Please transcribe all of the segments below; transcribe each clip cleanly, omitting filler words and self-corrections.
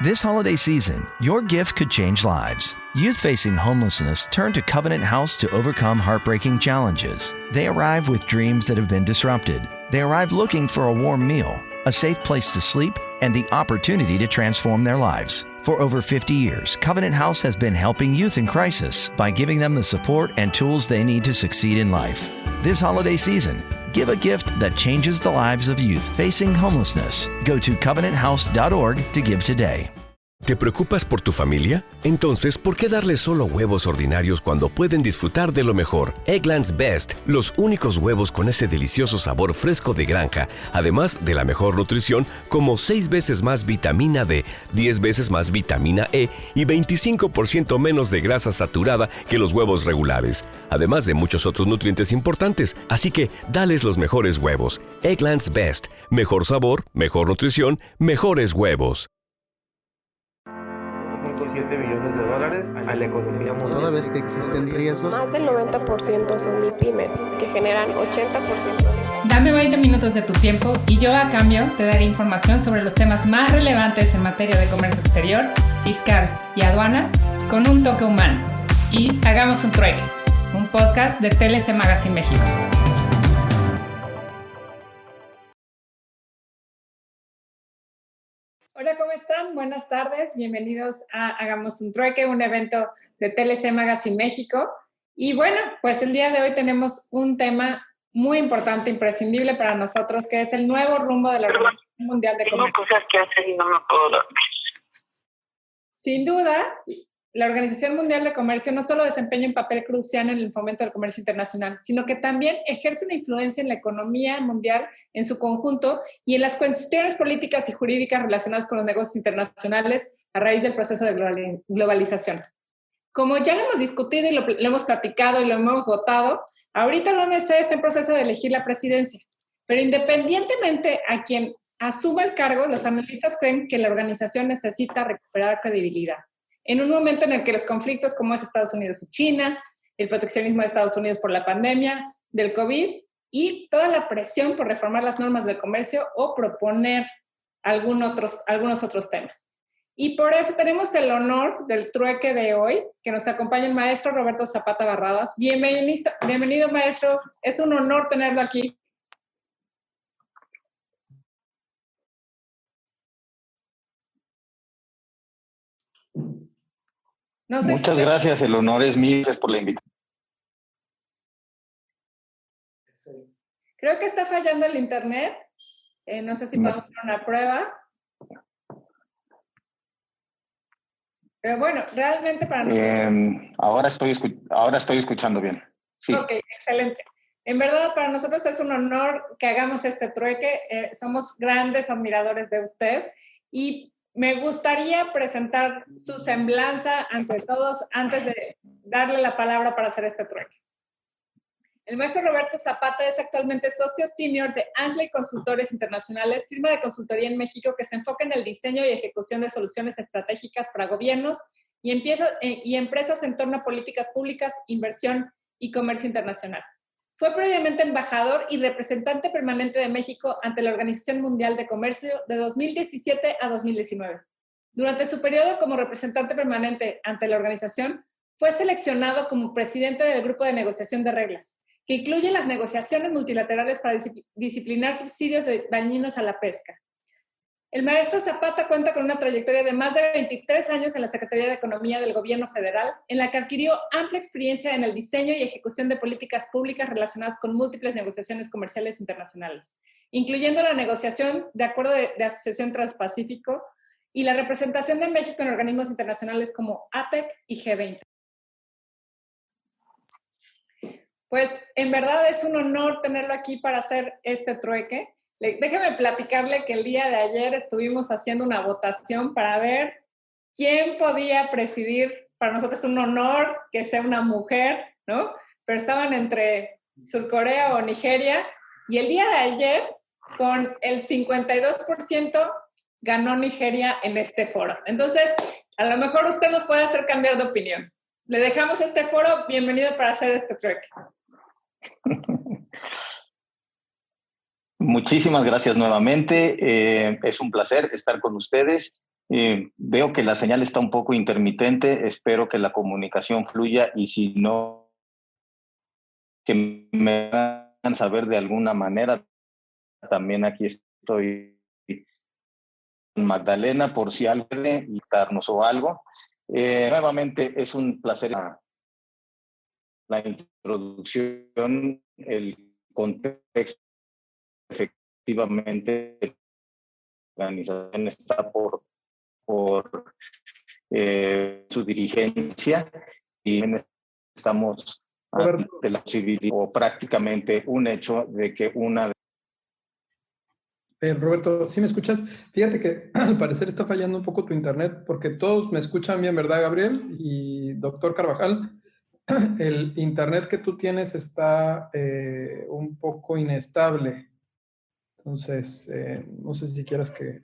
This holiday season, your gift could change lives. Youth facing homelessness turn to Covenant House to overcome heartbreaking challenges. They arrive with dreams that have been disrupted. They arrive looking for a warm meal, a safe place to sleep, and the opportunity to transform their lives. For over 50 years, Covenant House has been helping youth in crisis by giving them the support and tools they need to succeed in life. This holiday season, give a gift that changes the lives of youth facing homelessness. Go to covenanthouse.org to give today. ¿Te preocupas por tu familia? Entonces, ¿por qué darles solo huevos ordinarios cuando pueden disfrutar de lo mejor? Eggland's Best, los únicos huevos con ese delicioso sabor fresco de granja, además de la mejor nutrición, como 6 veces más vitamina D, 10 veces más vitamina E y 25% menos de grasa saturada que los huevos regulares, además de muchos otros nutrientes importantes. Así que, dales los mejores huevos. Eggland's Best, mejor sabor, mejor nutrición, mejores huevos. 7 billones de dólares a la economía mundial. Toda vez que existen riesgos, más del 90% son MIPYMES, que generan 80% de... Dame 20 minutos de tu tiempo y yo a cambio te daré información sobre los temas más relevantes en materia de comercio exterior, fiscal y aduanas con un toque humano. Y hagamos un trueque, un podcast de TLC Magazine México. Hola, ¿cómo están? Buenas tardes. Bienvenidos a Hagamos un Trueque, un evento de TLC Magazine México. Y bueno, pues el día de hoy tenemos un tema muy importante, imprescindible para nosotros, que es el nuevo rumbo de la Organización Mundial de Comercio. Tengo cosas que hacer y no me puedo dormir. Sin duda, la Organización Mundial de Comercio no solo desempeña un papel crucial en el fomento del comercio internacional, sino que también ejerce una influencia en la economía mundial en su conjunto y en las cuestiones políticas y jurídicas relacionadas con los negocios internacionales a raíz del proceso de globalización. Como ya lo hemos discutido y lo hemos platicado y lo hemos votado, ahorita la OMC está en proceso de elegir la presidencia, pero independientemente a quien asuma el cargo, los analistas creen que la organización necesita recuperar credibilidad. En un momento en el que los conflictos como es Estados Unidos y China, el proteccionismo de Estados Unidos por la pandemia del COVID y toda la presión por reformar las normas del comercio o proponer algunos otros temas. Y por eso tenemos el honor del trueque de hoy, que nos acompaña el maestro Roberto Zapata Barradas. Bienvenido, maestro. Es un honor tenerlo aquí. Muchas gracias, el honor es mío, gracias por la invitación. Creo que está fallando el internet. No sé si podemos hacer una prueba. Pero bueno, realmente para nosotros... Ahora estoy escuchando bien. Sí. Ok, excelente. En verdad, para nosotros es un honor que hagamos este trueque. Somos grandes admiradores de usted y me gustaría presentar su semblanza ante todos antes de darle la palabra para hacer este trueque. El maestro Roberto Zapata es actualmente socio senior de Ansley Consultores Internacionales, firma de consultoría en México que se enfoca en el diseño y ejecución de soluciones estratégicas para gobiernos y empresas en torno a políticas públicas, inversión y comercio internacional. Fue previamente embajador y representante permanente de México ante la Organización Mundial de Comercio de 2017 a 2019. Durante su periodo como representante permanente ante la organización, fue seleccionado como presidente del Grupo de Negociación de Reglas, que incluye las negociaciones multilaterales para disciplinar subsidios dañinos a la pesca. El maestro Zapata cuenta con una trayectoria de más de 23 años en la Secretaría de Economía del Gobierno Federal, en la que adquirió amplia experiencia en el diseño y ejecución de políticas públicas relacionadas con múltiples negociaciones comerciales internacionales, incluyendo la negociación de Acuerdo de Asociación Transpacífico y la representación de México en organismos internacionales como APEC y G20. Pues en verdad es un honor tenerlo aquí para hacer este trueque. Déjeme platicarle que el día de ayer estuvimos haciendo una votación para ver quién podía presidir. Para nosotros es un honor que sea una mujer, ¿no? Pero estaban entre Surcorea o Nigeria. Y el día de ayer, con el 52%, ganó Nigeria en este foro. Entonces, a lo mejor usted nos puede hacer cambiar de opinión. Le dejamos este foro. Bienvenido para hacer este trueque. Muchísimas gracias nuevamente. Es un placer estar con ustedes. Veo que la señal está un poco intermitente, espero que la comunicación fluya y si no, que me hagan saber de alguna manera. También aquí estoy con Magdalena por si algo de invitarnos o algo. Nuevamente es un placer la introducción, el contexto. Efectivamente, la organización está por su dirigencia y estamos ante la posibilidad o prácticamente un hecho de que una... Roberto, ¿sí me escuchas? Fíjate que al parecer está fallando un poco tu internet porque todos me escuchan bien, ¿verdad, Gabriel? Y doctor Carvajal, el internet que tú tienes está un poco inestable. Entonces, no sé si quieras que...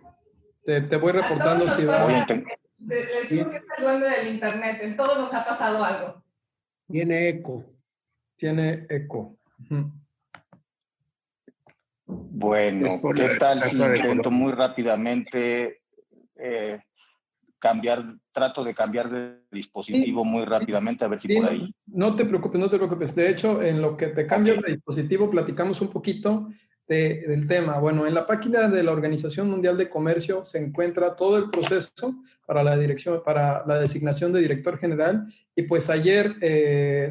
Te voy reportando si va... Le decimos que es el dueño del internet, en todo nos ha pasado algo. Tiene eco. Tiene eco. Bueno, ¿qué tal si intento muy rápidamente trato de cambiar de dispositivo muy rápidamente, a ver si por ahí... No te preocupes, no te preocupes. De hecho, en lo que te cambias de dispositivo, platicamos un poquito del tema. Bueno, en la página de la Organización Mundial de Comercio se encuentra todo el proceso para la designación de director general y pues ayer,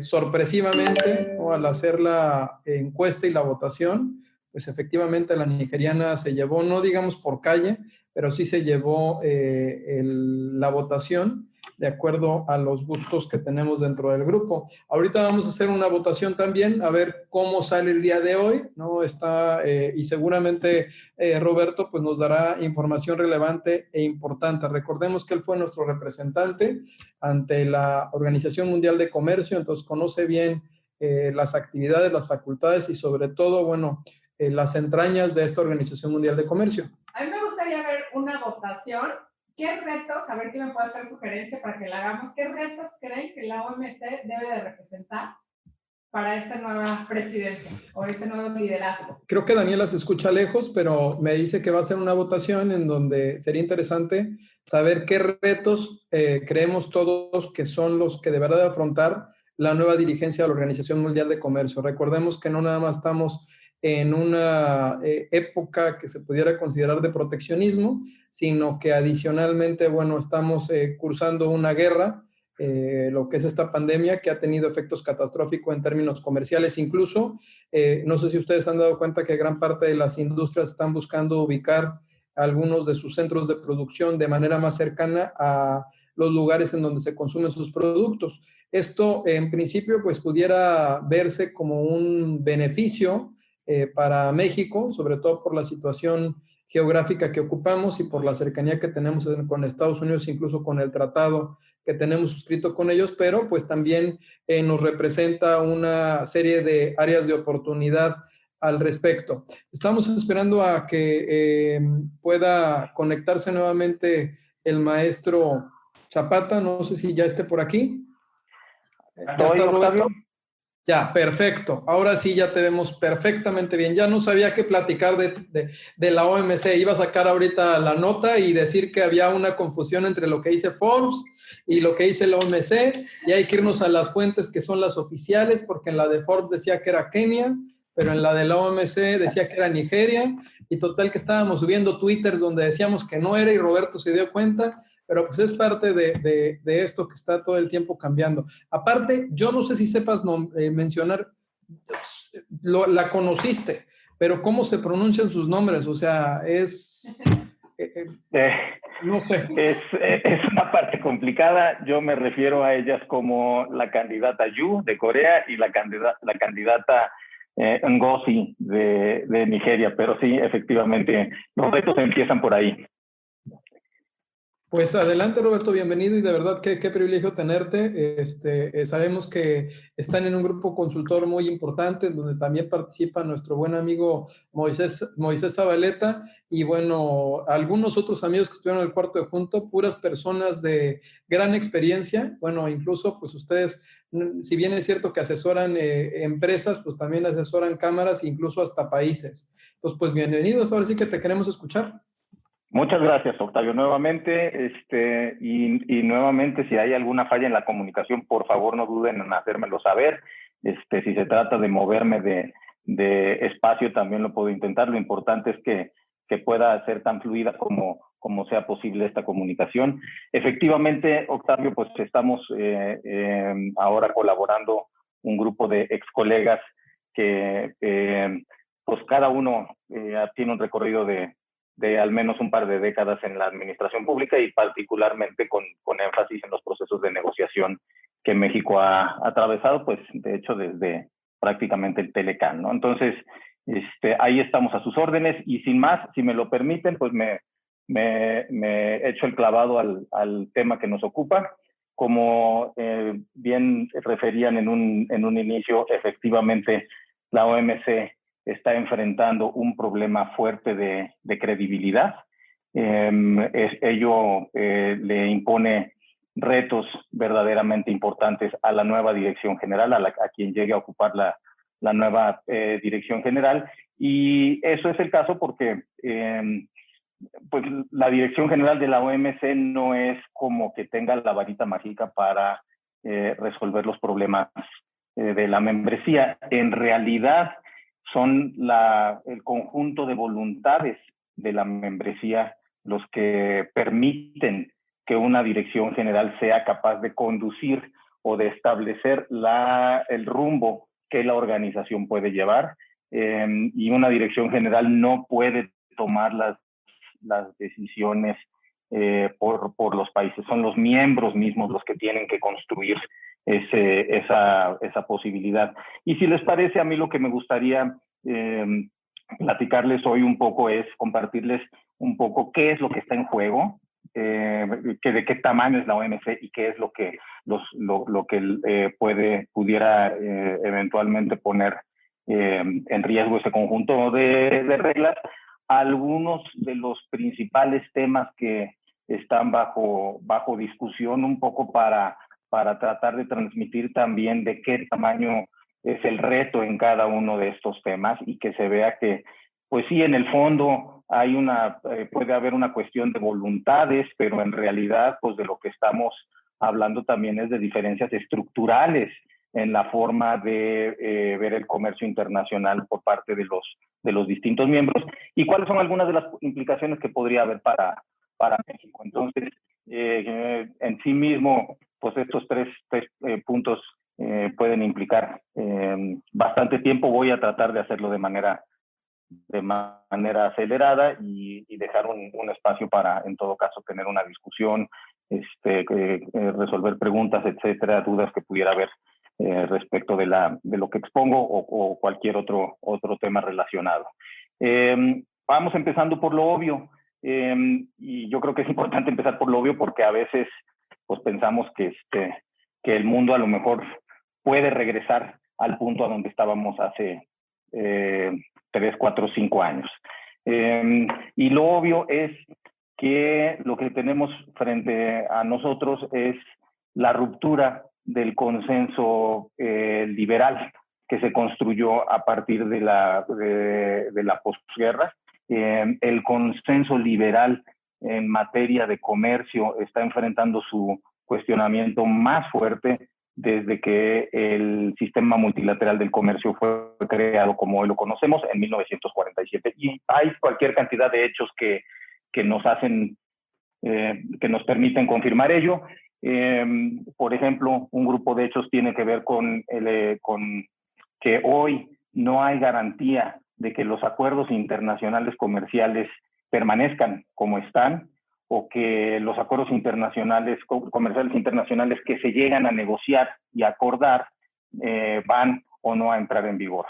sorpresivamente, ¿no?, al hacer la encuesta y la votación, pues efectivamente la nigeriana se llevó, no digamos por calle, pero sí se llevó la votación de acuerdo a los gustos que tenemos dentro del grupo. Ahorita vamos a hacer una votación también, a ver cómo sale el día de hoy, ¿no? Y seguramente Roberto pues nos dará información relevante e importante. Recordemos que él fue nuestro representante ante la Organización Mundial de Comercio, entonces conoce bien las actividades, las facultades y sobre todo, bueno, las entrañas de esta Organización Mundial de Comercio. A mí me gustaría ver una votación. ¿Qué retos, a ver quién me puede hacer sugerencia para que la hagamos, qué retos creen que la OMC debe de representar para esta nueva presidencia o este nuevo liderazgo? Creo que Daniela se escucha lejos, pero me dice que va a ser una votación en donde sería interesante saber qué retos creemos todos que son los que deberá de afrontar la nueva dirigencia de la Organización Mundial de Comercio. Recordemos que no nada más estamos en una época que se pudiera considerar de proteccionismo, sino que adicionalmente, bueno, estamos cursando una guerra, lo que es esta pandemia que ha tenido efectos catastróficos en términos comerciales. Incluso, no sé si ustedes han dado cuenta que gran parte de las industrias están buscando ubicar algunos de sus centros de producción de manera más cercana a los lugares en donde se consumen sus productos. Esto, en principio, pues pudiera verse como un beneficio para México, sobre todo por la situación geográfica que ocupamos y por la cercanía que tenemos con Estados Unidos, incluso con el tratado que tenemos suscrito con ellos, pero pues también nos representa una serie de áreas de oportunidad al respecto. Estamos esperando a que pueda conectarse nuevamente el maestro Zapata, no sé si ya esté por aquí. ¿Ya está, Roberto? Ya, perfecto. Ahora sí ya te vemos perfectamente bien. Ya no sabía qué platicar de la OMC. Iba a sacar ahorita la nota y decir que había una confusión entre lo que dice Forbes y lo que dice la OMC, y hay que irnos a las fuentes que son las oficiales, porque en la de Forbes decía que era Kenia, pero en la de la OMC decía que era Nigeria, y total que estábamos subiendo twitters donde decíamos que no era y Roberto se dio cuenta. Pero pues es parte de esto que está todo el tiempo cambiando. Aparte, yo no sé si sepas mencionar, la conociste, pero ¿cómo se pronuncian sus nombres? O sea, no sé. Es una parte complicada. Yo me refiero a ellas como la candidata Yu de Corea y la candidata Ngozi de Nigeria. Pero sí, efectivamente, los retos empiezan por ahí. Pues adelante, Roberto, bienvenido y de verdad qué privilegio tenerte. Sabemos que están en un grupo consultor muy importante donde también participa nuestro buen amigo Moisés Zabaleta y bueno, algunos otros amigos que estuvieron en el cuarto de junto, puras personas de gran experiencia. Bueno, incluso pues ustedes, si bien es cierto que asesoran empresas, pues también asesoran cámaras, incluso hasta países. Entonces, pues bienvenidos, ahora sí que te queremos escuchar. Muchas gracias, Octavio, nuevamente. Y nuevamente, si hay alguna falla en la comunicación, por favor no duden en hacérmelo saber. Si se trata de moverme de espacio, también lo puedo intentar. Lo importante es que pueda ser tan fluida como sea posible esta comunicación. Efectivamente, Octavio, pues estamos ahora colaborando un grupo de ex colegas que pues cada uno tiene un recorrido de al menos un par de décadas en la administración pública y particularmente con énfasis en los procesos de negociación que México ha atravesado, pues de hecho desde prácticamente el Telecán, ¿no? Entonces, ahí estamos a sus órdenes y sin más, si me lo permiten, pues me echo el clavado al tema que nos ocupa. Como bien referían en un inicio, efectivamente la OMC está enfrentando un problema fuerte de credibilidad. Ello le impone retos verdaderamente importantes a la nueva dirección general, a quien llegue a ocupar la nueva dirección general. Y eso es el caso porque pues la dirección general de la OMC no es como que tenga la varita mágica para resolver los problemas de la membresía. En realidad son el conjunto de voluntades de la membresía los que permiten que una dirección general sea capaz de conducir o de establecer el rumbo que la organización puede llevar, y una dirección general no puede tomar las decisiones por los países. Son los miembros mismos los que tienen que construir esa posibilidad. Y si les parece, a mí lo que me gustaría platicarles hoy un poco es compartirles un poco qué es lo que está en juego, de qué tamaño es la OMC y qué es lo que pudiera eventualmente poner en riesgo ese conjunto de reglas. Algunos de los principales temas que están bajo discusión, un poco para tratar de transmitir también de qué tamaño es el reto en cada uno de estos temas y que se vea que, pues sí, en el fondo puede haber una cuestión de voluntades, pero en realidad, pues de lo que estamos hablando también es de diferencias estructurales en la forma de ver el comercio internacional por parte de los distintos miembros y cuáles son algunas de las implicaciones que podría haber para México. Entonces, en sí mismo, pues estos tres puntos pueden implicar bastante tiempo. Voy a tratar de hacerlo de manera acelerada y dejar un espacio para, en todo caso, tener una discusión, resolver preguntas, etcétera, dudas que pudiera haber respecto de lo que expongo o cualquier otro tema relacionado. Vamos empezando por lo obvio, y yo creo que es importante empezar por lo obvio porque a veces pues pensamos que el mundo a lo mejor puede regresar al punto a donde estábamos hace 3, 4, 5 años. Y lo obvio es que lo que tenemos frente a nosotros es la ruptura del consenso liberal que se construyó a partir de la posguerra. El consenso liberal en materia de comercio está enfrentando su cuestionamiento más fuerte desde que el sistema multilateral del comercio fue creado como hoy lo conocemos en 1947. Y hay cualquier cantidad de hechos que nos hacen, que nos permiten confirmar ello. Por ejemplo, un grupo de hechos tiene que ver con que hoy no hay garantía de que los acuerdos internacionales comerciales permanezcan como están, o que los acuerdos comerciales internacionales que se llegan a negociar y acordar van o no a entrar en vigor.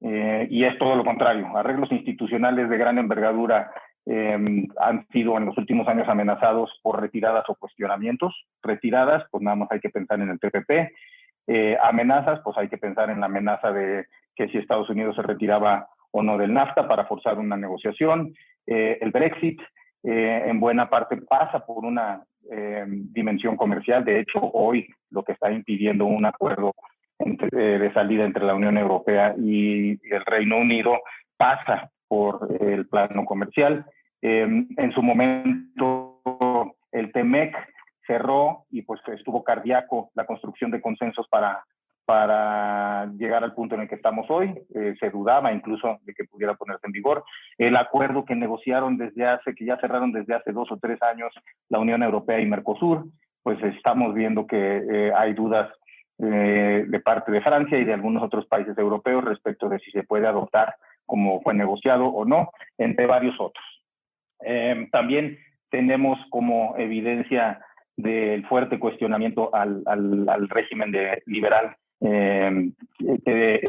Y es todo lo contrario. Arreglos institucionales de gran envergadura han sido en los últimos años amenazados por retiradas o cuestionamientos. Retiradas, pues nada más hay que pensar en el TPP. Amenazas, pues hay que pensar en la amenaza de que si Estados Unidos se retiraba o no del NAFTA para forzar una negociación. El Brexit, en buena parte pasa por una dimensión comercial. De hecho, hoy lo que está impidiendo un acuerdo de salida entre la Unión Europea y el Reino Unido pasa por el plano comercial. En su momento, el TEMEC cerró y pues estuvo cardíaco la construcción de consensos para llegar al punto en el que estamos hoy. Se dudaba incluso de que pudiera ponerse en vigor. El acuerdo que negociaron que ya cerraron desde hace 2 o 3 años la Unión Europea y Mercosur, pues estamos viendo que hay dudas de parte de Francia y de algunos otros países europeos respecto de si se puede adoptar como fue negociado o no, entre varios otros. También tenemos como evidencia del fuerte cuestionamiento al régimen liberal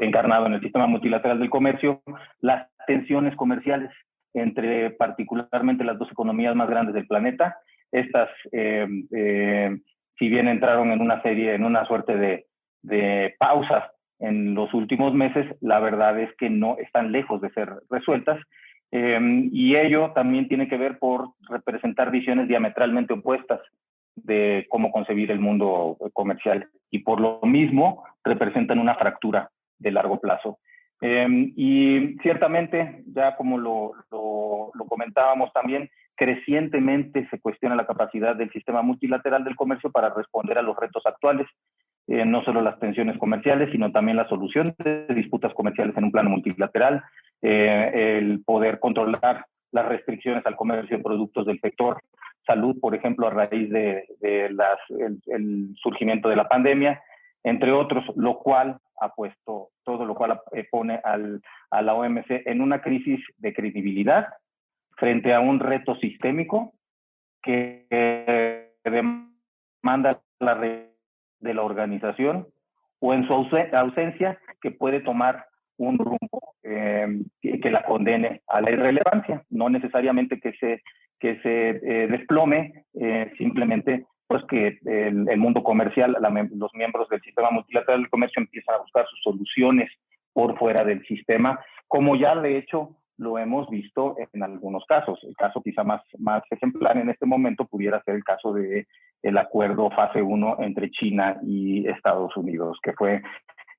encarnado en el sistema multilateral del comercio, las tensiones comerciales entre particularmente las 2 economías más grandes del planeta. Estas, si bien entraron en una suerte de pausa en los últimos meses, la verdad es que no están lejos de ser resueltas. Y ello también tiene que ver por representar visiones diametralmente opuestas de cómo concebir el mundo comercial, y por lo mismo representan una fractura de largo plazo. Y ciertamente, ya como lo comentábamos también, crecientemente se cuestiona la capacidad del sistema multilateral del comercio para responder a los retos actuales, no solo las tensiones comerciales, sino también la solución de disputas comerciales en un plano multilateral, el poder controlar las restricciones al comercio de productos del sector salud, por ejemplo, a raíz el surgimiento de la pandemia, entre otros, lo cual pone a la OMC en una crisis de credibilidad frente a un reto sistémico que demanda la red de la organización, o en su ausencia, que puede tomar un rumbo que la condene a la irrelevancia, no necesariamente que se desplome, simplemente pues que el mundo comercial, los miembros del sistema multilateral del comercio empiezan a buscar sus soluciones por fuera del sistema, como ya de hecho lo hemos visto en algunos casos. El caso quizá más ejemplar en este momento pudiera ser el caso del acuerdo fase 1 entre China y Estados Unidos, que fue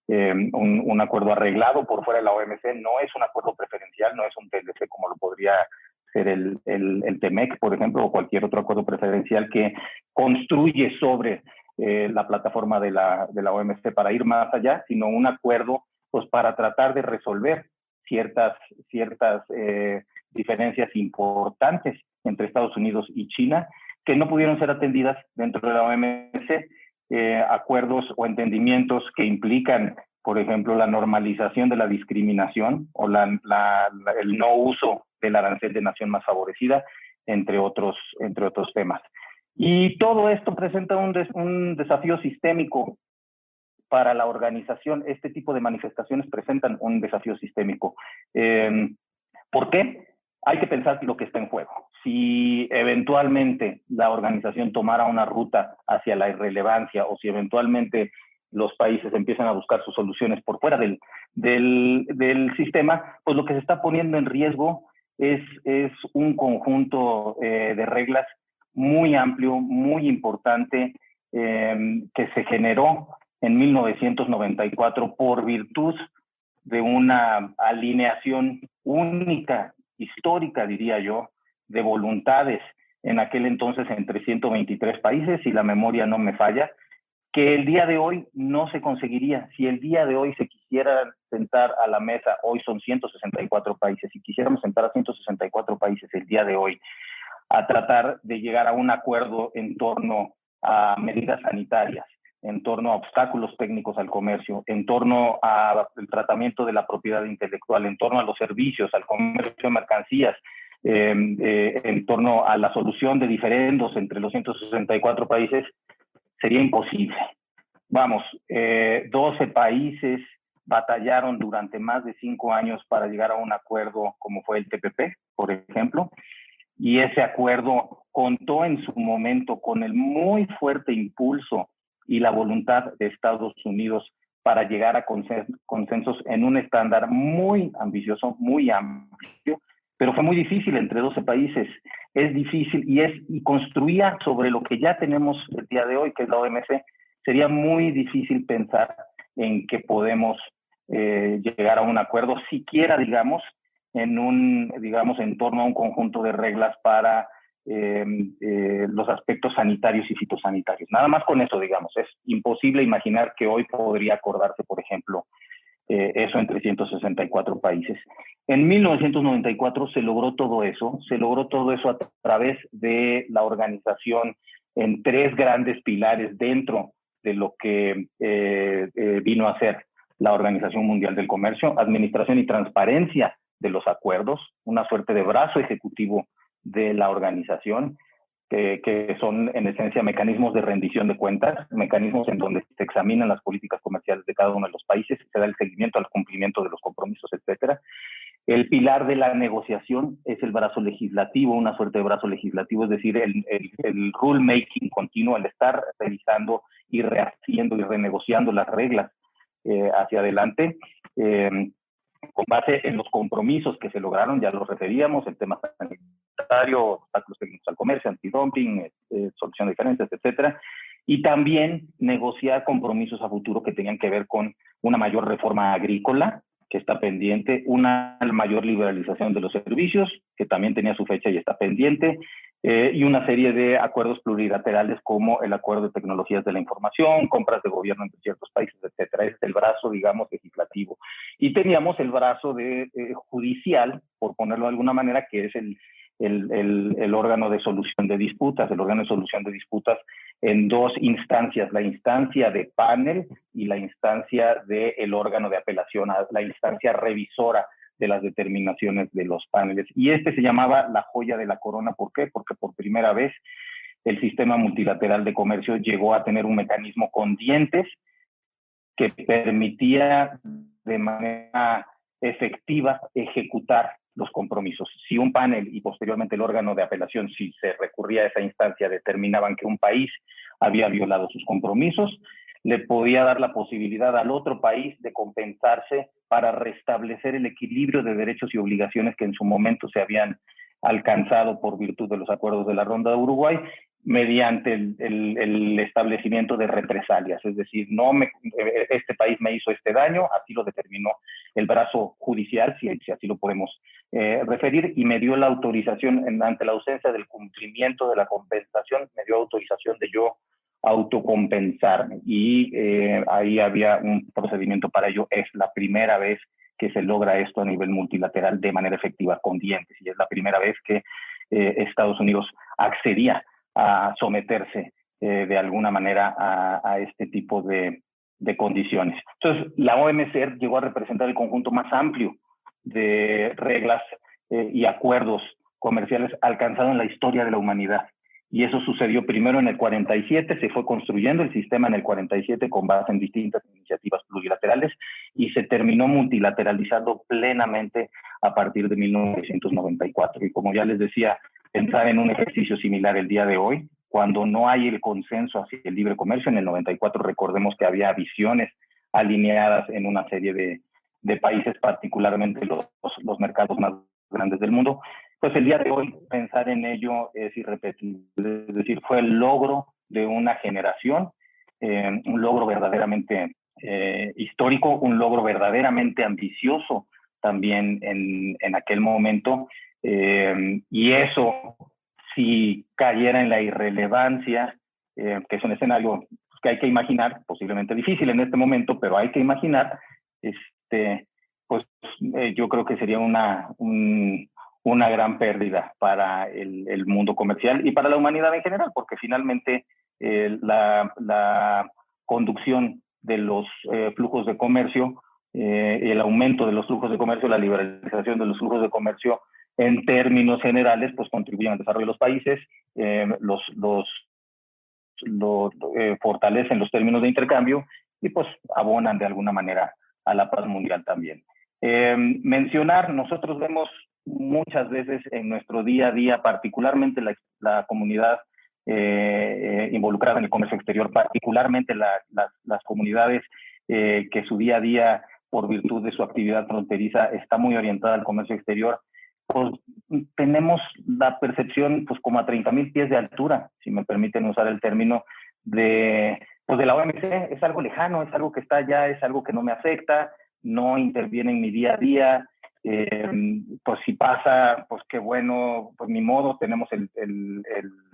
un acuerdo arreglado por fuera de la OMC. No es un acuerdo preferencial, no es un TLC como lo podría ser el TEMEC, por ejemplo, o cualquier otro acuerdo preferencial que construye sobre la plataforma de la OMC para ir más allá, sino un acuerdo pues para tratar de resolver ciertas diferencias importantes entre Estados Unidos y China que no pudieron ser atendidas dentro de la OMC. Acuerdos o entendimientos que implican, por ejemplo, la normalización de la discriminación o el no uso del arancel de nación más favorecida, entre otros temas. Y todo esto presenta un desafío sistémico para la organización. Este tipo de manifestaciones presentan un desafío sistémico. ¿Por qué? Hay que pensar lo que está en juego. Si eventualmente la organización tomara una ruta hacia la irrelevancia, o si eventualmente los países empiezan a buscar sus soluciones por fuera del sistema, pues lo que se está poniendo en riesgo es un conjunto de reglas muy amplio, muy importante, que se generó en 1994 por virtud de una alineación única, histórica, diría yo, de voluntades en aquel entonces entre 123 países, si la memoria no me falla, que el día de hoy no se conseguiría. Si el día de hoy se quisiera sentar a la mesa, hoy son 164 países, si quisiéramos sentar a 164 países el día de hoy a tratar de llegar a un acuerdo en torno a medidas sanitarias, en torno a obstáculos técnicos al comercio, en torno al tratamiento de la propiedad intelectual, en torno a los servicios, al comercio de mercancías, en torno a la solución de diferendos entre los 164 países, sería imposible. Vamos, 12 países batallaron durante más de 5 años para llegar a un acuerdo como fue el TPP, por ejemplo, y ese acuerdo contó en su momento con el muy fuerte impulso y la voluntad de Estados Unidos para llegar a consensos en un estándar muy ambicioso, muy amplio, pero fue muy difícil entre 12 países. Es difícil y construía sobre lo que ya tenemos el día de hoy, que es la OMC. Sería muy difícil pensar en que podemos llegar a un acuerdo, siquiera, digamos, en en torno a un conjunto de reglas para los aspectos sanitarios y fitosanitarios. Nada más con eso, digamos, es imposible imaginar que hoy podría acordarse, por ejemplo, eso en 364 países. En 1994 se logró todo eso a través de la organización en 3 grandes pilares dentro de lo que vino a ser la Organización Mundial del Comercio: administración y transparencia de los acuerdos, una suerte de brazo ejecutivo de la organización, que son en esencia mecanismos de rendición de cuentas, mecanismos en donde se examinan las políticas comerciales de cada uno de los países, se da el seguimiento al cumplimiento de los compromisos, etcétera. El pilar de la negociación es el brazo legislativo, una suerte de brazo legislativo, es decir, el rulemaking continuo, el estar revisando y rehaciendo y renegociando las reglas hacia adelante, con base en los compromisos que se lograron, ya los referíamos, el tema sanitario, obstáculos técnicos al comercio, antidumping, solución de diferencias, etcétera, y también negociar compromisos a futuro que tenían que ver con una mayor reforma agrícola, que está pendiente, una mayor liberalización de los servicios, que también tenía su fecha y está pendiente, y una serie de acuerdos plurilaterales como el Acuerdo de Tecnologías de la Información, compras de gobierno entre ciertos países, etcétera. Es el brazo, digamos, legislativo. Y teníamos el brazo judicial, por ponerlo de alguna manera, que es el órgano de solución de disputas, en 2 instancias, la instancia de panel y la instancia del órgano de apelación, la instancia revisora de las determinaciones de los paneles. Y se llamaba la joya de la corona. ¿Por qué? Porque por primera vez el sistema multilateral de comercio llegó a tener un mecanismo con dientes que permitía de manera efectiva ejecutar los compromisos. Si un panel y posteriormente el órgano de apelación, si se recurría a esa instancia, determinaban que un país había violado sus compromisos, le podía dar la posibilidad al otro país de compensarse para restablecer el equilibrio de derechos y obligaciones que en su momento se habían alcanzado por virtud de los acuerdos de la Ronda de Uruguay, mediante el establecimiento de represalias. Es decir, este país me hizo este daño, así lo determinó el brazo judicial, si así lo podemos referir, y me dio la autorización, ante la ausencia del cumplimiento de la compensación, me dio autorización de yo autocompensarme. Y ahí había un procedimiento para ello. Es la primera vez que se logra esto a nivel multilateral de manera efectiva, con dientes, y es la primera vez que Estados Unidos accedía a someterse de alguna manera a este tipo de condiciones. Entonces, la OMC llegó a representar el conjunto más amplio de reglas y acuerdos comerciales alcanzado en la historia de la humanidad. Y eso sucedió primero en el 47, se fue construyendo el sistema en el 47 con base en distintas iniciativas plurilaterales y se terminó multilateralizando plenamente a partir de 1994. Y como ya les decía, pensar en un ejercicio similar el día de hoy, cuando no hay el consenso hacia el libre comercio. En el 94 recordemos que había visiones alineadas en una serie de países, particularmente los mercados más grandes del mundo. Pues el día de hoy pensar en ello es irrepetible. Es decir, fue el logro de una generación, un logro verdaderamente histórico, un logro verdaderamente ambicioso también en aquel momento. Y eso, si cayera en la irrelevancia, que es un escenario que hay que imaginar, posiblemente difícil en este momento, pero hay que imaginar, yo creo que sería una gran pérdida para el mundo comercial y para la humanidad en general, porque finalmente la conducción de los flujos de comercio, el aumento de los flujos de comercio, la liberalización de los flujos de comercio, en términos generales, pues contribuyen al desarrollo de los países, fortalecen los términos de intercambio y pues abonan de alguna manera a la paz mundial también. Nosotros vemos muchas veces en nuestro día a día, particularmente la comunidad involucrada en el comercio exterior, particularmente las comunidades que su día a día, por virtud de su actividad fronteriza, está muy orientada al comercio exterior, pues tenemos la percepción pues como a 30,000 pies de altura, si me permiten usar el término, de la OMC. Es algo lejano, es algo que está allá, es algo que no me afecta, no interviene en mi día a día, Pues si pasa, pues qué bueno, pues ni modo, tenemos el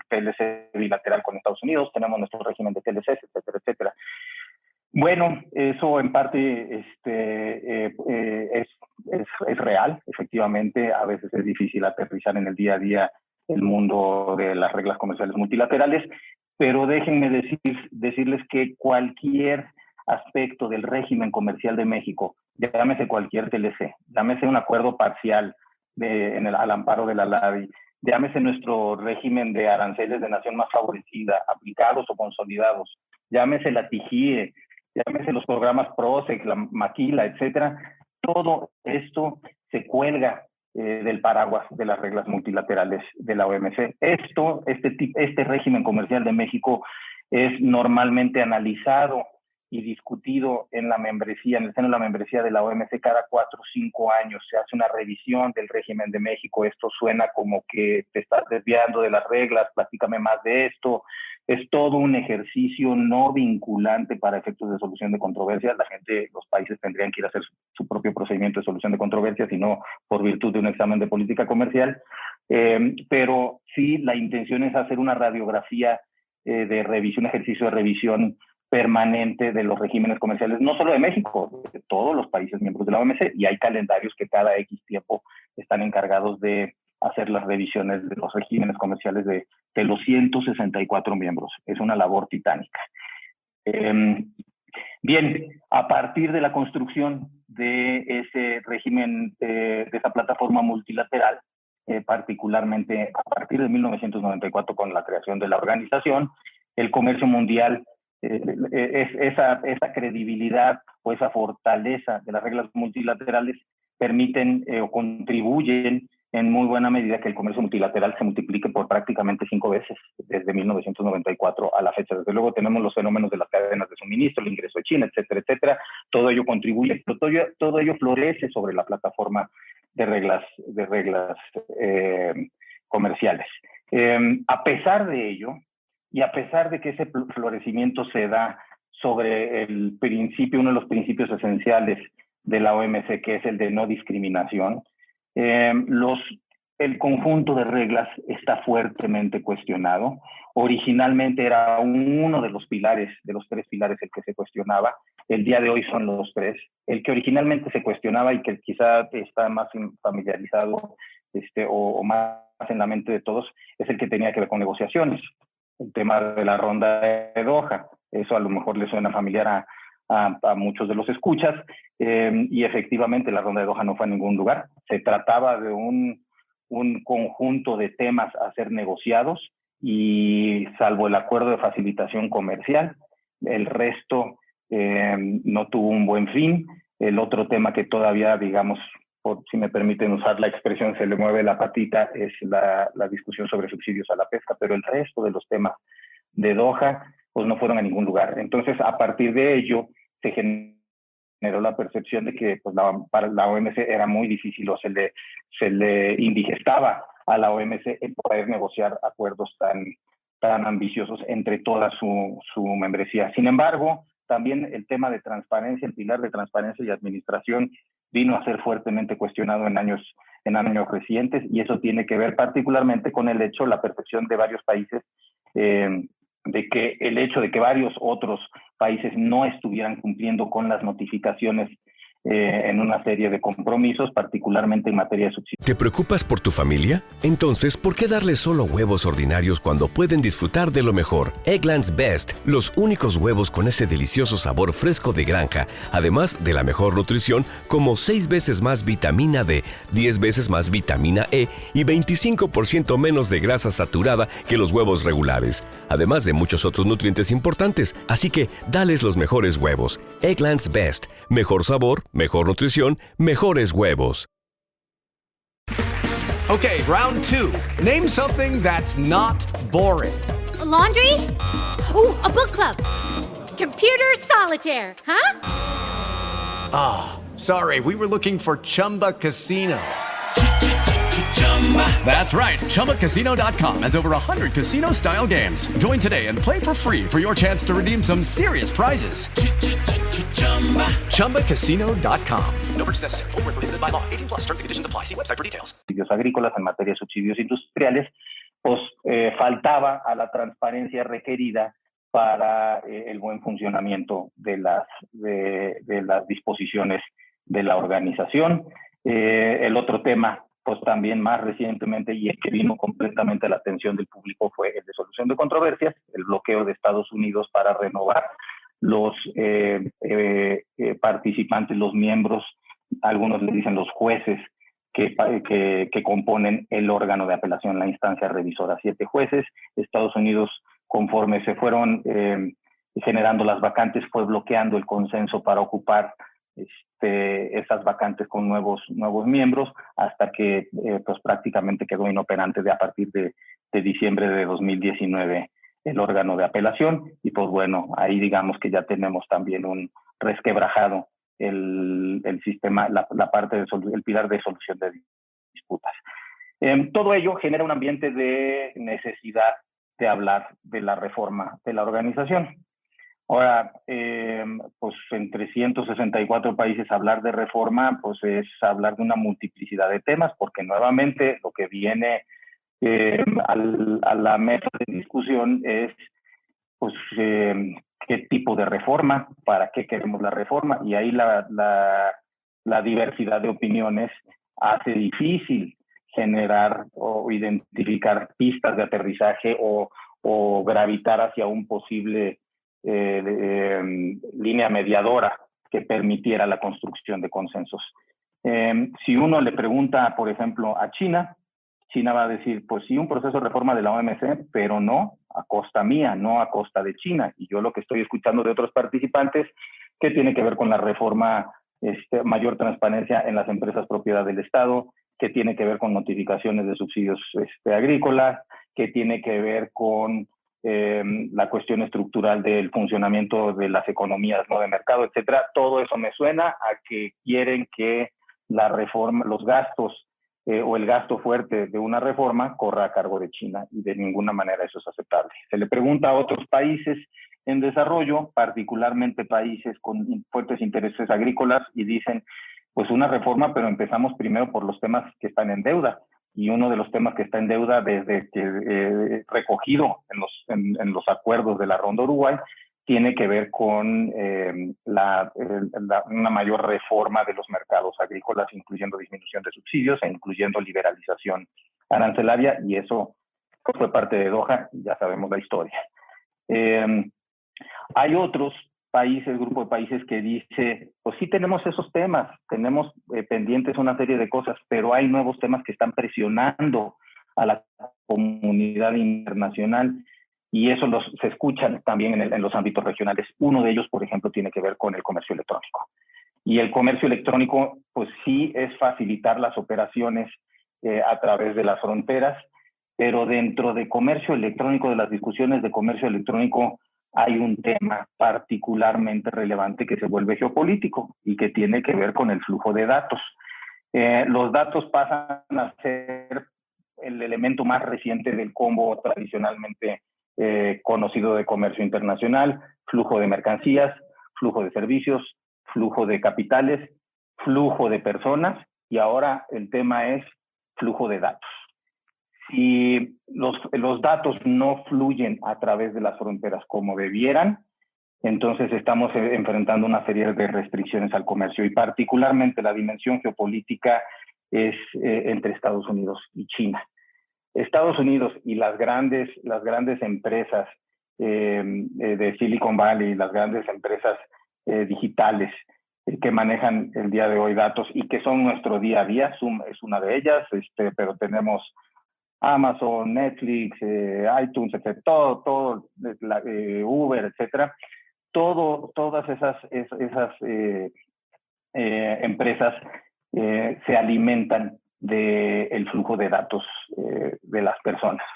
TLC bilateral con Estados Unidos, tenemos nuestro régimen de TLCs, etcétera, etcétera. Bueno, eso en parte es real, efectivamente, a veces es difícil aterrizar en el día a día el mundo de las reglas comerciales multilaterales, pero déjenme decirles que cualquier aspecto del régimen comercial de México, llámese cualquier TLC, llámese un acuerdo parcial al amparo de la LADI, llámese nuestro régimen de aranceles de nación más favorecida, aplicados o consolidados, llámese la TIGIE, llámese los programas PROSEC, la Maquila, etcétera, todo esto se cuelga del paraguas de las reglas multilaterales de la OMC. Este régimen comercial de México es normalmente analizado y discutido en la membresía, en el seno de la membresía de la OMC cada 4 o 5 años. Se hace una revisión del régimen de México. Esto suena como que te estás desviando de las reglas, platícame más de esto. Es todo un ejercicio no vinculante para efectos de solución de controversias. Los países tendrían que ir a hacer su propio procedimiento de solución de controversias y no por virtud de un examen de política comercial. Pero sí, la intención es hacer una radiografía de revisión, un ejercicio de revisión permanente de los regímenes comerciales, no solo de México, de todos los países miembros de la OMC, y hay calendarios que cada X tiempo están encargados de hacer las revisiones de los regímenes comerciales de los 164 miembros. Es una labor titánica. Bien, a partir de la construcción de ese régimen, de esa plataforma multilateral, particularmente a partir de 1994 con la creación de la organización, el comercio mundial, esa credibilidad o esa fortaleza de las reglas multilaterales permiten o contribuyen en muy buena medida que el comercio multilateral se multiplique por prácticamente 5 veces desde 1994 a la fecha. Desde luego tenemos los fenómenos de las cadenas de suministro, el ingreso de China, etcétera, etcétera. Todo ello contribuye, pero todo ello florece sobre la plataforma de reglas comerciales. A pesar de ello, y a pesar de que ese florecimiento se da sobre uno de los principios esenciales de la OMC, que es el de no discriminación, el conjunto de reglas está fuertemente cuestionado. Originalmente era uno de los 3 pilares el que se cuestionaba. El día de hoy son los 3. El que originalmente se cuestionaba y que quizá está más familiarizado o más en la mente de todos es el que tenía que ver con negociaciones. El tema de la ronda de Doha. Eso a lo mejor le suena familiar a muchos de los escuchas, y efectivamente la ronda de Doha no fue a ningún lugar. Se trataba de un conjunto de temas a ser negociados y salvo el acuerdo de facilitación comercial, el resto no tuvo un buen fin. El otro tema que todavía, digamos, si me permiten usar la expresión, se le mueve la patita, es la discusión sobre subsidios a la pesca, pero el resto de los temas de Doha pues no fueron a ningún lugar. Entonces, a partir de ello, se generó la percepción de que pues, para la OMC era muy difícil o se le indigestaba a la OMC el poder negociar acuerdos tan ambiciosos entre toda su membresía. Sin embargo, también el tema de transparencia, el pilar de transparencia y administración vino a ser fuertemente cuestionado en años recientes, y eso tiene que ver particularmente con la percepción de varios países de que el hecho de que varios otros países no estuvieran cumpliendo con las notificaciones en una serie de compromisos, particularmente en materia de subsidios. ¿Te preocupas por tu familia? Entonces, ¿por qué darles solo huevos ordinarios cuando pueden disfrutar de lo mejor? Eggland's Best, los únicos huevos con ese delicioso sabor fresco de granja, además de la mejor nutrición, como 6 veces más vitamina D, 10 veces más vitamina E y 25% menos de grasa saturada que los huevos regulares, además de muchos otros nutrientes importantes. Así que, dales los mejores huevos. Eggland's Best, mejor sabor, mejor nutrición, mejores huevos. Okay, round 2. Name something that's not boring. A laundry? Ooh, a book club. Computer solitaire, huh? Ah, sorry, we were looking for Chumba Casino. That's right. ChumbaCasino.com has over 100 casino-style games. Join today and play for free for your chance to redeem some serious prizes. ChumbaCasino.com. No purchase necessary. Void where prohibited by law. 18 plus. Terms and conditions apply. See website for details. Subsidios agrícolas en materia de subsidios industriales, pues faltaba a la transparencia requerida para el buen funcionamiento de las disposiciones de la organización. El otro tema, pues también más recientemente, y el que vino completamente a la atención del público, fue el de solución de controversias, el bloqueo de Estados Unidos para renovar los participantes, los miembros, algunos le dicen los jueces, que componen el órgano de apelación, la instancia revisora. 7 jueces. Estados Unidos, conforme se fueron generando las vacantes, fue bloqueando el consenso para ocupar esas vacantes con nuevos miembros, hasta que pues prácticamente quedó inoperante a partir de diciembre de 2019 el órgano de apelación. Y pues bueno, ahí digamos que ya tenemos también un resquebrajado el sistema, la parte el pilar de solución de disputas. Todo ello genera un ambiente de necesidad de hablar de la reforma de la organización. Ahora, pues en 364 países hablar de reforma, pues es hablar de una multiplicidad de temas, porque nuevamente lo que viene a la mesa de discusión es, pues, qué tipo de reforma, para qué queremos la reforma, y ahí la diversidad de opiniones hace difícil generar o identificar pistas de aterrizaje o gravitar hacia un posible línea mediadora que permitiera la construcción de consensos. Si uno le pregunta, por ejemplo, a China va a decir, pues sí, un proceso de reforma de la OMC, pero no a costa mía, no a costa de China. Y yo lo que estoy escuchando de otros participantes, que tiene que ver con la reforma, mayor transparencia en las empresas propiedad del Estado, que tiene que ver con notificaciones de subsidios agrícolas, que tiene que ver con la cuestión estructural del funcionamiento de las economías no de mercado, etcétera. Todo eso me suena a que quieren que la reforma, los gastos o el gasto fuerte de una reforma corra a cargo de China, y de ninguna manera eso es aceptable. Se le pregunta a otros países en desarrollo, particularmente países con fuertes intereses agrícolas, y dicen, pues una reforma, pero empezamos primero por los temas que están en deuda. Y uno de los temas que está en deuda, desde que recogido en los acuerdos de la Ronda Uruguay, tiene que ver con una mayor reforma de los mercados agrícolas, incluyendo disminución de subsidios e incluyendo liberalización arancelaria, y eso fue parte de Doha, y ya sabemos la historia. Hay otros países, grupo de países que dice, pues sí tenemos esos temas, tenemos pendientes una serie de cosas, pero hay nuevos temas que están presionando a la comunidad internacional, y eso se escuchan también en los ámbitos regionales. Uno de ellos, por ejemplo, tiene que ver con el comercio electrónico. Y el comercio electrónico, pues sí es facilitar las operaciones a través de las fronteras, pero dentro de comercio electrónico, de las discusiones de comercio electrónico, hay un tema particularmente relevante que se vuelve geopolítico y que tiene que ver con el flujo de datos. Los datos pasan a ser el elemento más reciente del combo tradicionalmente conocido de comercio internacional: flujo de mercancías, flujo de servicios, flujo de capitales, flujo de personas, y ahora el tema es flujo de datos. Si los datos no fluyen a través de las fronteras como debieran, entonces estamos enfrentando una serie de restricciones al comercio, y particularmente la dimensión geopolítica es entre Estados Unidos y China. Estados Unidos y las grandes empresas de Silicon Valley, las grandes empresas digitales que manejan el día de hoy datos y que son nuestro día a día, Zoom es una de ellas, pero tenemos Amazon, Netflix, iTunes, etcétera, todo Uber, etcétera. Todas esas empresas se alimentan del flujo de datos de las personas.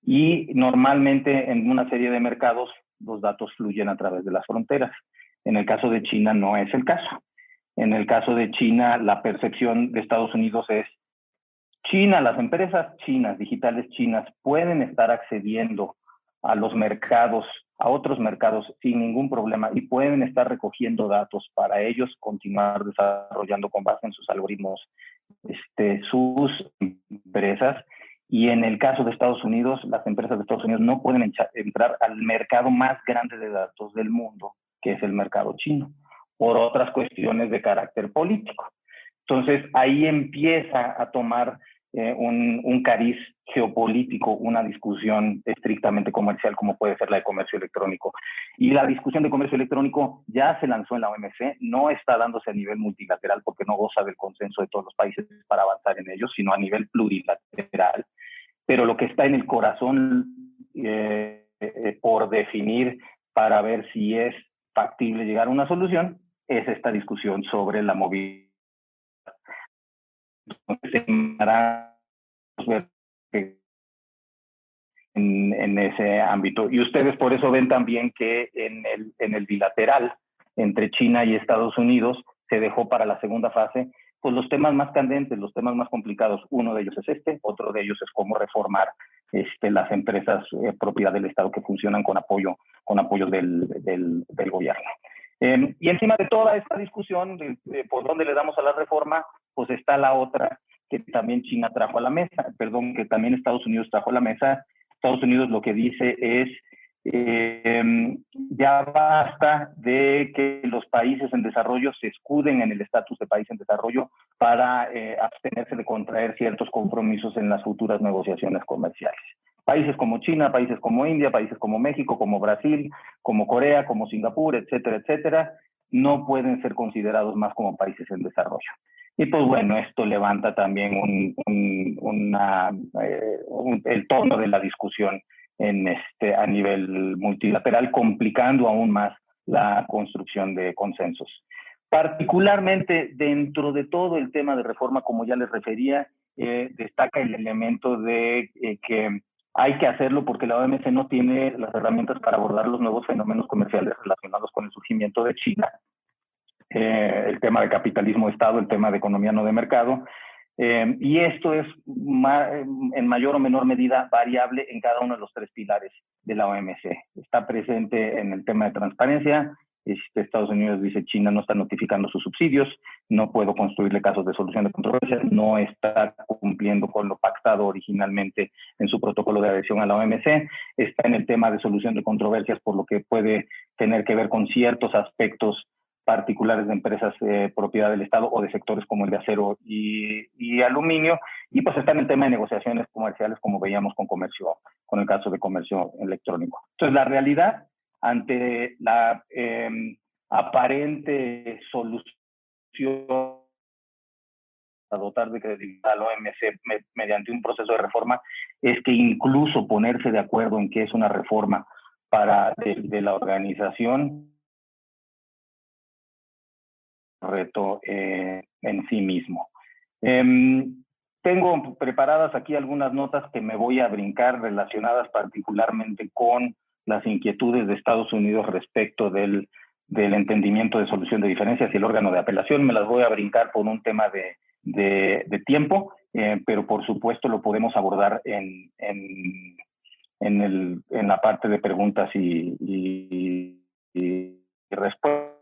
Y normalmente en una serie de mercados los datos fluyen a través de las fronteras. En el caso de China no es el caso. En el caso de China, la percepción de Estados Unidos es: China, las empresas chinas, digitales chinas, pueden estar accediendo a los mercados, a otros mercados sin ningún problema y pueden estar recogiendo datos para ellos continuar desarrollando con base en sus algoritmos sus empresas. Y en el caso de Estados Unidos, las empresas de Estados Unidos no pueden entrar al mercado más grande de datos del mundo, que es el mercado chino, por otras cuestiones de carácter político. Entonces, ahí empieza a tomar un cariz geopolítico, una discusión estrictamente comercial, como puede ser la de comercio electrónico. Y la discusión de comercio electrónico ya se lanzó en la OMC, no está dándose a nivel multilateral porque no goza del consenso de todos los países para avanzar en ello, sino a nivel plurilateral. Pero lo que está en el corazón por definir para ver si es factible llegar a una solución es esta discusión sobre la movilidad. Entonces, en ese ámbito. Y ustedes por eso ven también que en el bilateral entre China y Estados Unidos se dejó para la segunda fase pues los temas más candentes, los temas más complicados. Uno de ellos es otro de ellos es cómo reformar las empresas propiedad del Estado que funcionan con apoyo del gobierno. Y encima de toda esta discusión de por dónde le damos a la reforma, pues está la otra que también China trajo a la mesa, que también Estados Unidos trajo a la mesa. Estados Unidos lo que dice es ya basta de que los países en desarrollo se escuden en el estatus de país en desarrollo para abstenerse de contraer ciertos compromisos en las futuras negociaciones comerciales. Países como China, países como India, países como México, como Brasil, como Corea, como Singapur, etcétera, etcétera, no pueden ser considerados más como países en desarrollo. Y pues bueno, esto levanta también el tono de la discusión a nivel multilateral, complicando aún más la construcción de consensos. Particularmente dentro de todo el tema de reforma, como ya les refería, destaca el elemento de que hay que hacerlo porque la OMC no tiene las herramientas para abordar los nuevos fenómenos comerciales relacionados con el surgimiento de China. El tema de capitalismo de Estado, el tema de economía no de mercado, y esto es en mayor o menor medida variable en cada uno de los tres pilares de la OMC. Está presente en el tema de transparencia. Estados Unidos dice China no está notificando sus subsidios, no puedo construirle casos de solución de controversias, no está cumpliendo con lo pactado originalmente en su protocolo de adhesión a la OMC, está en el tema de solución de controversias por lo que puede tener que ver con ciertos aspectos particulares de empresas propiedad del Estado o de sectores como el de acero y aluminio, y pues está en el tema de negociaciones comerciales como veíamos con el caso de comercio electrónico. Entonces la realidad ante la aparente solución a dotar de credibilidad a la OMC mediante un proceso de reforma es que incluso ponerse de acuerdo en qué es una reforma de la organización reto en sí mismo. Tengo preparadas aquí algunas notas que me voy a brincar relacionadas particularmente con las inquietudes de Estados Unidos respecto del entendimiento de solución de diferencias y el órgano de apelación. Me las voy a brincar por un tema de tiempo, pero por supuesto lo podemos abordar en la parte de preguntas y respuestas.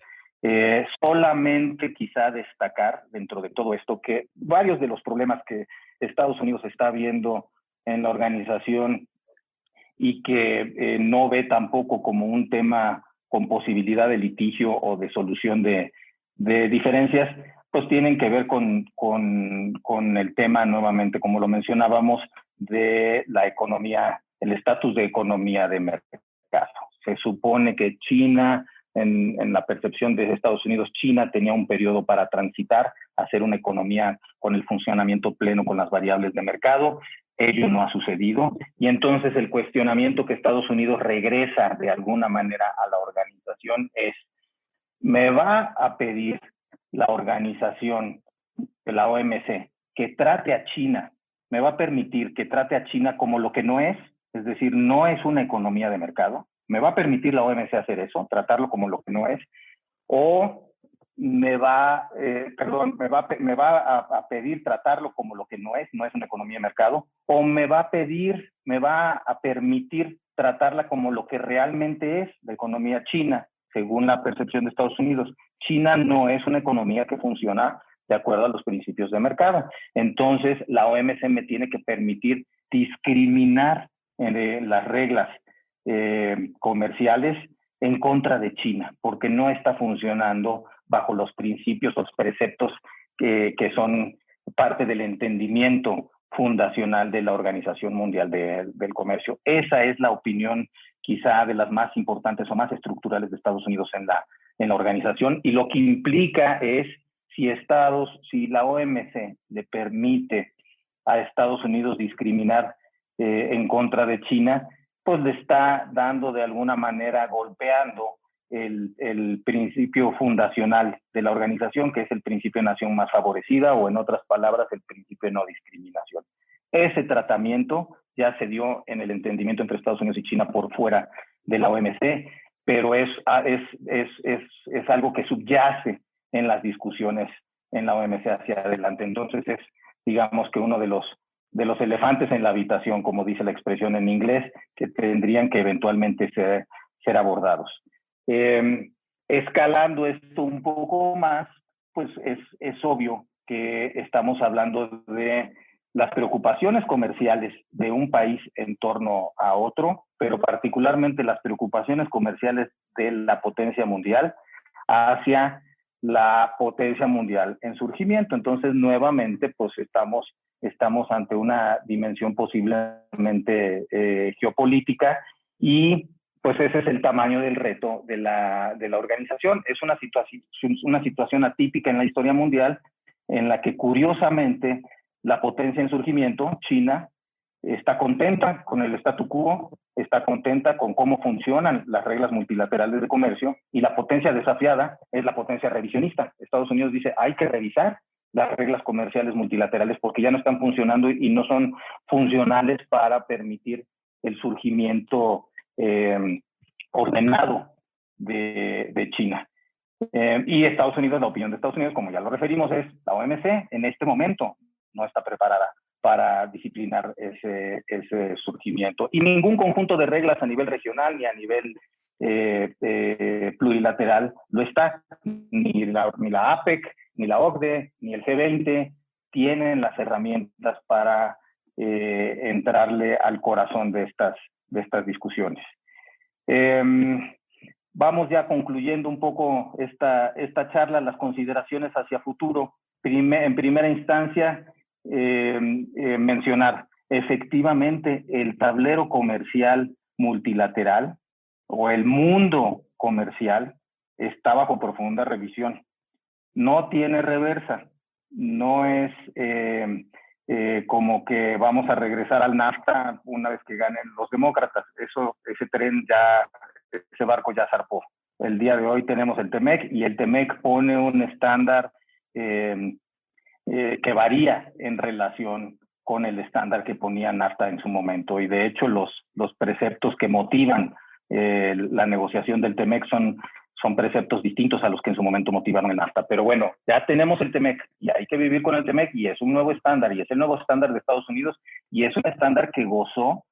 Solamente quizá destacar dentro de todo esto que varios de los problemas que Estados Unidos está viendo en la organización y que no ve tampoco como un tema con posibilidad de litigio o de solución de diferencias, pues tienen que ver con el tema, nuevamente, como lo mencionábamos, de la economía, el estatus de economía de mercado. Se supone que China, en la percepción de Estados Unidos, China tenía un periodo para transitar a ser una economía con el funcionamiento pleno con las variables de mercado. Ello no ha sucedido. Y entonces el cuestionamiento que Estados Unidos regresa de alguna manera a la organización es, ¿me va a pedir la organización de la OMC que trate a China? ¿Me va a permitir que trate a China como lo que no es? Es decir, no es una economía de mercado. ¿Me va a permitir la OMC hacer eso? ¿Tratarlo como lo que no es? ¿O me va a pedir tratarlo como lo que no es una economía de mercado, o me va a permitir tratarla como lo que realmente es la economía china, según la percepción de Estados Unidos. China no es una economía que funciona de acuerdo a los principios de mercado. Entonces, la OMC me tiene que permitir discriminar las reglas comerciales en contra de China, porque no está funcionando bajo los principios, los preceptos que son parte del entendimiento fundacional de la Organización Mundial del Comercio. Esa es la opinión quizá de las más importantes o más estructurales de Estados Unidos en la organización, y lo que implica es si la OMC le permite a Estados Unidos discriminar en contra de China, pues le está dando de alguna manera, golpeando el principio fundacional de la organización, que es el principio de nación más favorecida, o en otras palabras, el principio de no discriminación. Ese tratamiento ya se dio en el entendimiento entre Estados Unidos y China por fuera de la OMC, pero es algo que subyace en las discusiones en la OMC hacia adelante. Entonces es, digamos, que uno de los elefantes en la habitación, como dice la expresión en inglés, que tendrían que eventualmente ser abordados. Escalando esto un poco más, pues es obvio que estamos hablando de las preocupaciones comerciales de un país en torno a otro, pero particularmente las preocupaciones comerciales de la potencia mundial hacia la potencia mundial en surgimiento. Entonces, nuevamente, pues estamos ante una dimensión posiblemente geopolítica, y pues ese es el tamaño del reto de la organización. Es una situación atípica en la historia mundial, en la que curiosamente la potencia en surgimiento, China, está contenta con el statu quo, está contenta con cómo funcionan las reglas multilaterales de comercio, y la potencia desafiada es la potencia revisionista. Estados Unidos dice, hay que revisar las reglas comerciales multilaterales porque ya no están funcionando y no son funcionales para permitir el surgimiento ordenado de China. Y Estados Unidos, la opinión de Estados Unidos, como ya lo referimos, es la OMC en este momento no está preparada para disciplinar ese surgimiento. Y ningún conjunto de reglas a nivel regional ni a nivel plurilateral lo está. Ni la APEC, ni la OCDE, ni el G20 tienen las herramientas para entrarle al corazón de estas discusiones. Vamos ya concluyendo un poco esta charla, las consideraciones hacia futuro. En primera instancia, mencionar efectivamente el tablero comercial multilateral o el mundo comercial está bajo profunda revisión. No tiene reversa, no es como que vamos a regresar al NAFTA una vez que ganen los demócratas. Ese barco ya zarpó. El día de hoy tenemos el TEMEC, y el TEMEC pone un estándar que varía en relación con el estándar que ponía NAFTA en su momento, y de hecho los preceptos que motivan la negociación del TEMEC son preceptos distintos a los que en su momento motivaron el NAFTA. Pero bueno, ya tenemos el TEMEC y hay que vivir con el TEMEC, y es un nuevo estándar, y es el nuevo estándar de Estados Unidos, y es un estándar que gozó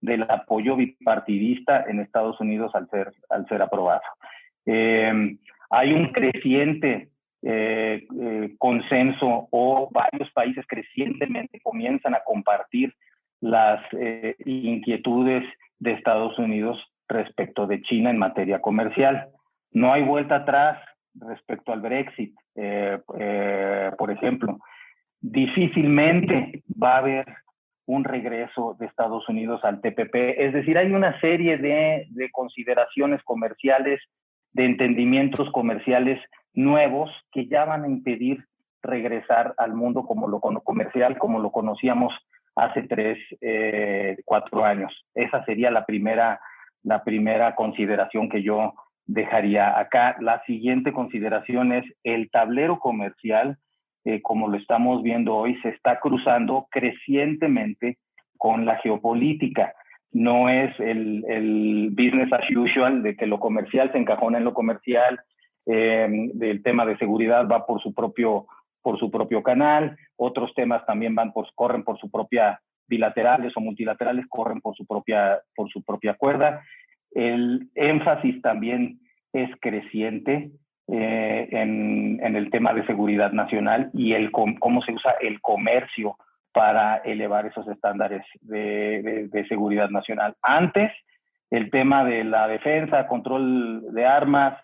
del apoyo bipartidista en Estados Unidos al ser aprobado. Hay un creciente consenso, o varios países crecientemente comienzan a compartir las inquietudes de Estados Unidos respecto de China en materia comercial. No hay vuelta atrás respecto al Brexit, por ejemplo. Difícilmente va a haber un regreso de Estados Unidos al TPP. Es decir, hay una serie de consideraciones comerciales, de entendimientos comerciales nuevos que ya van a impedir regresar al mundo comercial como lo conocíamos hace 3, 4 años. Esa sería la primera consideración que yo dejaría acá. La siguiente consideración es el tablero comercial, como lo estamos viendo hoy, se está cruzando crecientemente con la geopolítica. No es el business as usual de que lo comercial se encajona en lo comercial, del tema de seguridad va por su propio canal, otros temas también corren por su propia, bilaterales o multilaterales, corren por su propia cuerda. El énfasis también es creciente en el tema de seguridad nacional y cómo se usa el comercio para elevar esos estándares de seguridad nacional. Antes, el tema de la defensa, control de armas,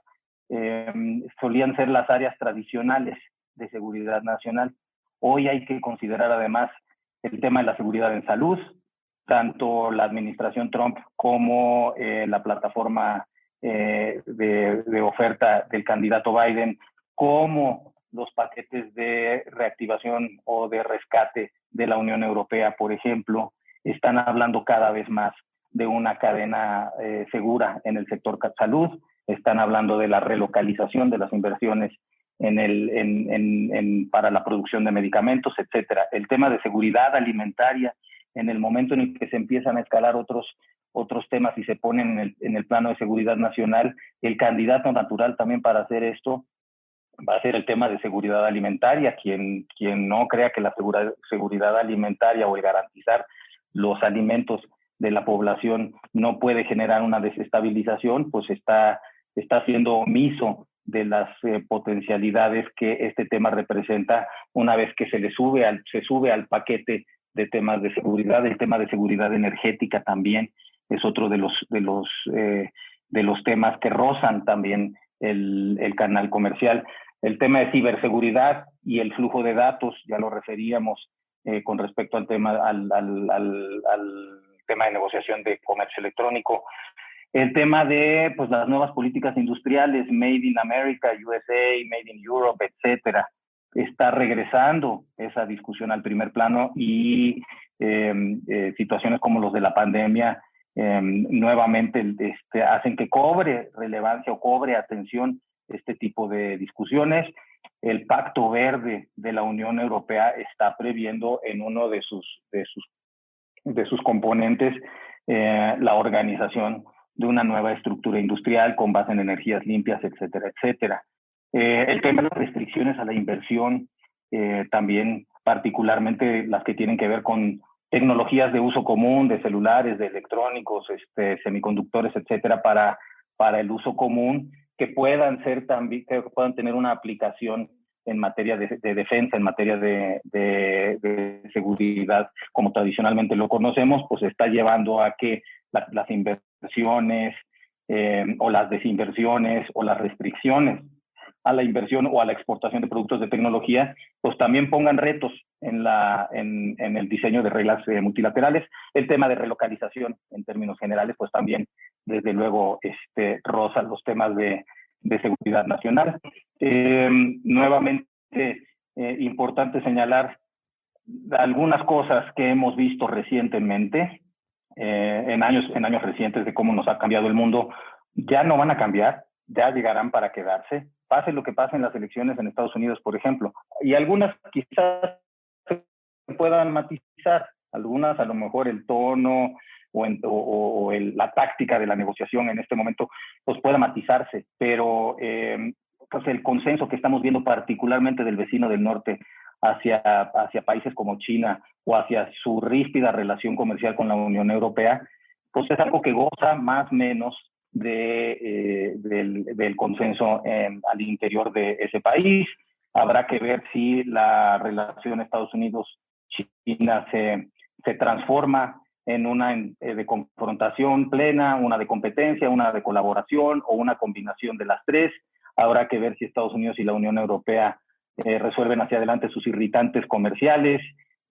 solían ser las áreas tradicionales de seguridad nacional. Hoy hay que considerar además el tema de la seguridad en salud, tanto la administración Trump como la plataforma de oferta del candidato Biden, como los paquetes de reactivación o de rescate de la Unión Europea, por ejemplo, están hablando cada vez más de una cadena segura en el sector salud, están hablando de la relocalización de las inversiones para la producción de medicamentos, etcétera. El tema de seguridad alimentaria, en el momento en el que se empiezan a escalar otros temas y se ponen en el plano de seguridad nacional, el candidato natural también para hacer esto va a ser el tema de seguridad alimentaria. Quien no crea que la seguridad alimentaria o el garantizar los alimentos de la población no puede generar una desestabilización, pues está siendo omiso de las potencialidades que este tema representa una vez que se sube al paquete de temas de seguridad. El tema de seguridad energética también es otro de los temas que rozan también el canal comercial. El tema de ciberseguridad y el flujo de datos, ya lo referíamos con respecto al tema tema de negociación de comercio electrónico. El tema de pues, las nuevas políticas industriales, Made in America, USA, Made in Europe, etcétera. Está regresando esa discusión al primer plano y situaciones como los de la pandemia nuevamente hacen que cobre relevancia o cobre atención este tipo de discusiones. El Pacto Verde de la Unión Europea está previendo en uno de sus componentes la organización de una nueva estructura industrial con base en energías limpias, etcétera, etcétera. El tema de las restricciones a la inversión, también particularmente las que tienen que ver con tecnologías de uso común, de celulares, de electrónicos, semiconductores, etcétera, para el uso común, que puedan tener una aplicación en materia de defensa, en materia de seguridad, como tradicionalmente lo conocemos, pues está llevando a que las inversiones o las desinversiones o las restricciones a la inversión o a la exportación de productos de tecnología, pues también pongan retos en el diseño de reglas multilaterales. El tema de relocalización, en términos generales, pues también, desde luego, roza los temas de seguridad nacional. Nuevamente, importante señalar algunas cosas que hemos visto recientemente, en años recientes, de cómo nos ha cambiado el mundo. Ya no van a cambiar, ya llegarán para quedarse, pase lo que pase en las elecciones en Estados Unidos, por ejemplo. Y algunas quizás se puedan matizar, algunas a lo mejor el tono o la táctica de la negociación en este momento pues pueda matizarse, pero pues el consenso que estamos viendo particularmente del vecino del norte hacia países como China o hacia su ríspida relación comercial con la Unión Europea, pues es algo que goza más o menos del consenso al interior de ese país. Habrá que ver si la relación Estados Unidos-China se transforma en una de confrontación plena, una de competencia, una de colaboración o una combinación de las tres. Habrá que ver si Estados Unidos y la Unión Europea resuelven hacia adelante sus irritantes comerciales,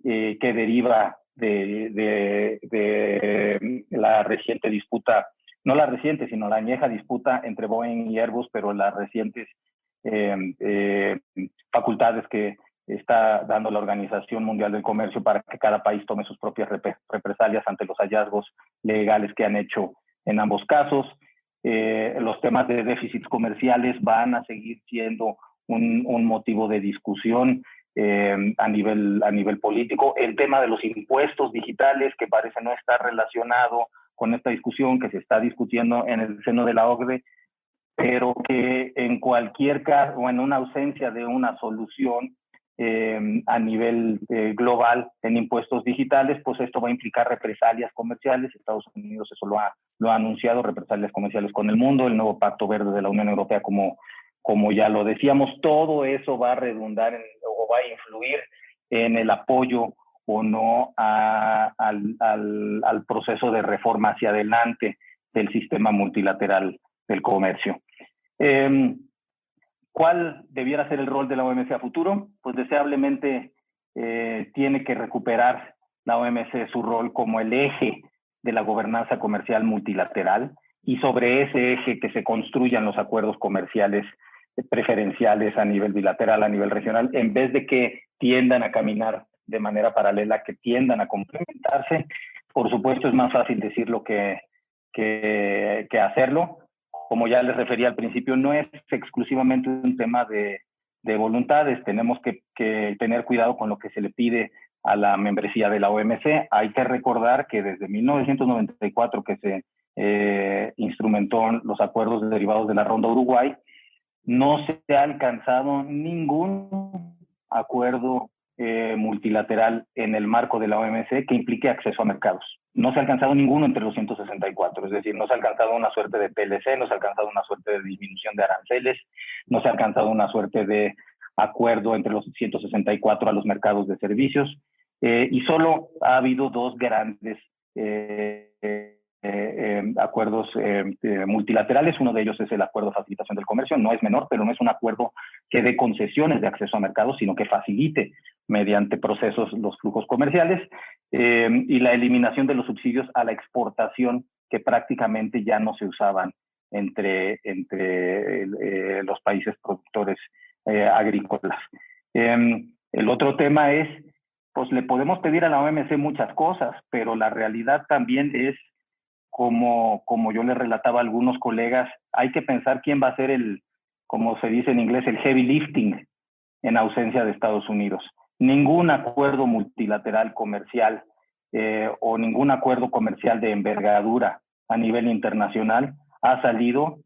que deriva de la reciente disputa, no la reciente, sino la añeja disputa entre Boeing y Airbus, pero las recientes facultades que está dando la Organización Mundial del Comercio para que cada país tome sus propias represalias ante los hallazgos legales que han hecho en ambos casos. Los temas de déficits comerciales van a seguir siendo un motivo de discusión a nivel político. El tema de los impuestos digitales, que parece no estar relacionado con esta discusión que se está discutiendo en el seno de la OCDE, pero que en cualquier caso, o en una ausencia de una solución a nivel global en impuestos digitales, pues esto va a implicar represalias comerciales. Estados Unidos eso lo ha anunciado, represalias comerciales con el mundo, el nuevo Pacto Verde de la Unión Europea, como ya lo decíamos. Todo eso va a redundar o va a influir en el apoyo o no al proceso de reforma hacia adelante del sistema multilateral del comercio. ¿Cuál debiera ser el rol de la OMC a futuro? Pues deseablemente tiene que recuperar la OMC su rol como el eje de la gobernanza comercial multilateral, y sobre ese eje que se construyan los acuerdos comerciales preferenciales a nivel bilateral, a nivel regional, en vez de que tiendan a caminar de manera paralela, que tiendan a complementarse. Por supuesto, es más fácil decirlo que hacerlo. Como ya les refería al principio, no es exclusivamente un tema de voluntades. Tenemos que tener cuidado con lo que se le pide a la membresía de la OMC. Hay que recordar que desde 1994 que se instrumentó los acuerdos derivados de la Ronda Uruguay, no se ha alcanzado ningún acuerdo multilateral en el marco de la OMC que implique acceso a mercados. No se ha alcanzado ninguno entre los 164, es decir, no se ha alcanzado una suerte de PLC, no se ha alcanzado una suerte de disminución de aranceles, no se ha alcanzado una suerte de acuerdo entre los 164 a los mercados de servicios, y solo ha habido dos grandes acuerdos multilaterales. Uno de ellos es el Acuerdo de Facilitación del Comercio. No es menor, pero no es un acuerdo que dé concesiones de acceso a mercados, sino que facilite mediante procesos los flujos comerciales, y la eliminación de los subsidios a la exportación, que prácticamente ya no se usaban entre los países productores agrícolas. El otro tema es, pues le podemos pedir a la OMC muchas cosas, pero la realidad también es, como yo le relataba a algunos colegas, hay que pensar quién va a ser como se dice en inglés, el heavy lifting en ausencia de Estados Unidos. Ningún acuerdo multilateral comercial o ningún acuerdo comercial de envergadura a nivel internacional ha salido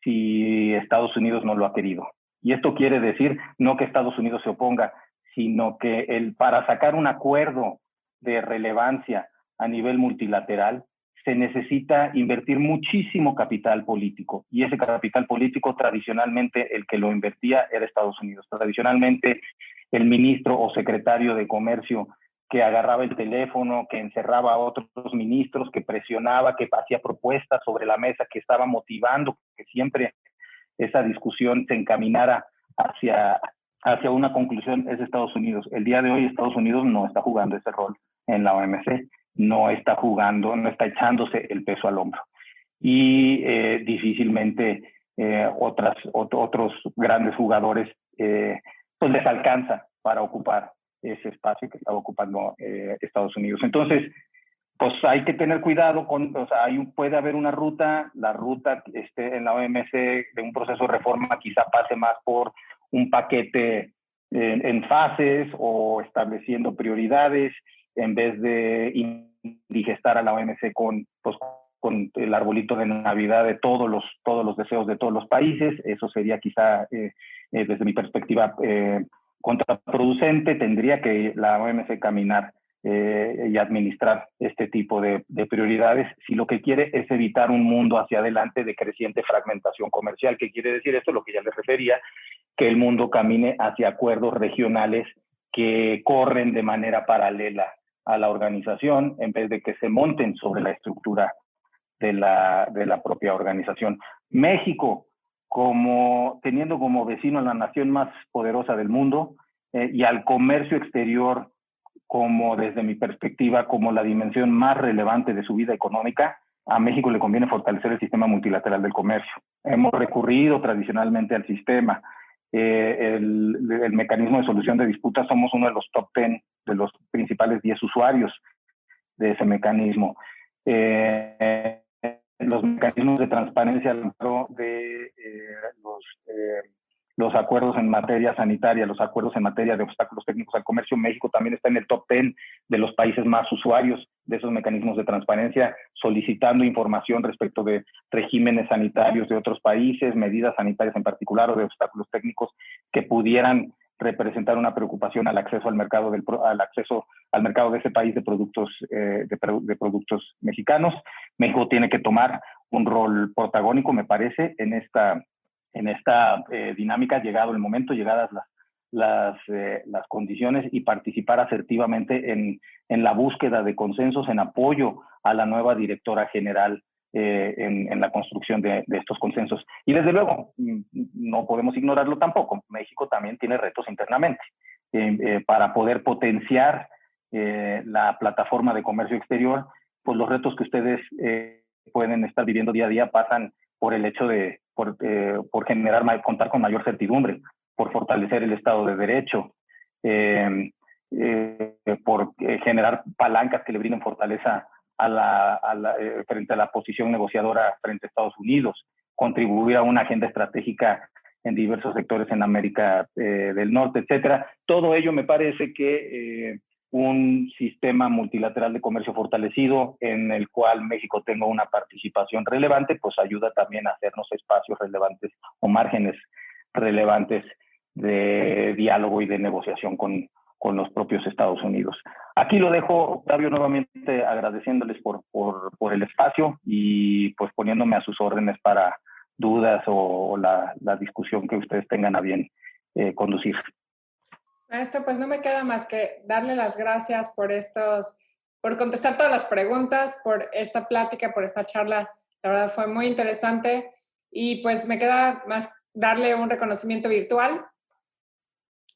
si Estados Unidos no lo ha querido. Y esto quiere decir no que Estados Unidos se oponga, sino que para sacar un acuerdo de relevancia a nivel multilateral se necesita invertir muchísimo capital político, y ese capital político tradicionalmente el que lo invertía era Estados Unidos. Tradicionalmente el ministro o secretario de Comercio que agarraba el teléfono, que encerraba a otros ministros, que presionaba, que hacía propuestas sobre la mesa, que estaba motivando que siempre esa discusión se encaminara hacia una conclusión, es Estados Unidos. El día de hoy Estados Unidos no está jugando ese rol en la OMC, no está echándose el peso al hombro. Y difícilmente otros grandes jugadores pues les alcanza para ocupar ese espacio que está ocupando Estados Unidos. Entonces, pues hay que tener cuidado puede haber una ruta, la ruta en la OMC de un proceso de reforma quizá pase más por un paquete en fases o estableciendo prioridades, en vez de indigestar a la OMC con el arbolito de Navidad de todos los deseos de todos los países. Eso sería quizá, desde mi perspectiva, contraproducente. Tendría que la OMC caminar y administrar este tipo de prioridades si lo que quiere es evitar un mundo hacia adelante de creciente fragmentación comercial. ¿Qué quiere decir esto? Lo que ya les refería, que el mundo camine hacia acuerdos regionales que corren de manera paralela a la organización, en vez de que se monten sobre la estructura de la propia organización. México, teniendo como vecino a la nación más poderosa del mundo y al comercio exterior desde mi perspectiva, como la dimensión más relevante de su vida económica, a México le conviene fortalecer el sistema multilateral del comercio. Hemos recurrido tradicionalmente al sistema. El mecanismo de solución de disputas, somos uno de los top 10, de los principales 10 usuarios de ese mecanismo. Los mecanismos de transparencia de los acuerdos en materia sanitaria, los acuerdos en materia de obstáculos técnicos al comercio. México también está en el top 10 de los países más usuarios de esos mecanismos de transparencia, solicitando información respecto de regímenes sanitarios de otros países, medidas sanitarias en particular o de obstáculos técnicos que pudieran representar una preocupación al acceso al mercado de ese país de productos mexicanos. México tiene que tomar un rol protagónico, me parece, en esta dinámica, llegado el momento, llegadas las condiciones, y participar asertivamente en la búsqueda de consensos, en apoyo a la nueva directora general en la construcción de estos consensos. Y desde luego, no podemos ignorarlo tampoco, México también tiene retos internamente para poder potenciar la plataforma de comercio exterior. Pues los retos que ustedes pueden estar viviendo día a día pasan por el hecho de contar con mayor certidumbre, por fortalecer el Estado de Derecho, por generar palancas que le brinden fortaleza frente a la posición negociadora frente a Estados Unidos, contribuir a una agenda estratégica en diversos sectores en América del Norte, etcétera. Todo ello me parece que un sistema multilateral de comercio fortalecido en el cual México tenga una participación relevante, pues ayuda también a hacernos espacios relevantes o márgenes relevantes de diálogo y de negociación con los propios Estados Unidos. Aquí lo dejo, Octavio, nuevamente agradeciéndoles por el espacio y pues poniéndome a sus órdenes para dudas o la discusión que ustedes tengan a bien conducir. Maestro, pues no me queda más que darle las gracias por contestar todas las preguntas, por esta plática, por esta charla. La verdad fue muy interesante y pues me queda más darle un reconocimiento virtual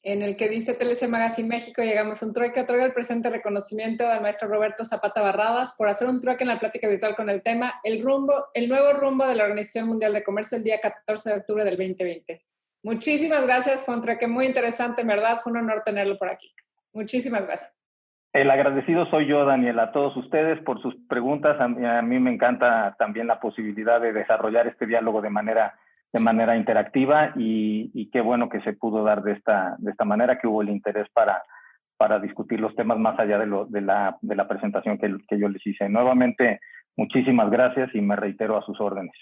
en el que dice TLC Magazine México, llegamos a un trueque, otorga el presente reconocimiento al maestro Roberto Zapata Barradas por hacer un trueque en la plática virtual con el tema el nuevo rumbo de la Organización Mundial de Comercio el día 14 de octubre del 2020. Muchísimas gracias, fue un trueque muy interesante, en verdad, fue un honor tenerlo por aquí. Muchísimas gracias. El agradecido soy yo, Daniel, a todos ustedes por sus preguntas. A mí me encanta también la posibilidad de desarrollar este diálogo de manera interactiva y qué bueno que se pudo dar de esta manera, que hubo el interés para discutir los temas más allá de la presentación que yo les hice. Nuevamente, muchísimas gracias y me reitero a sus órdenes.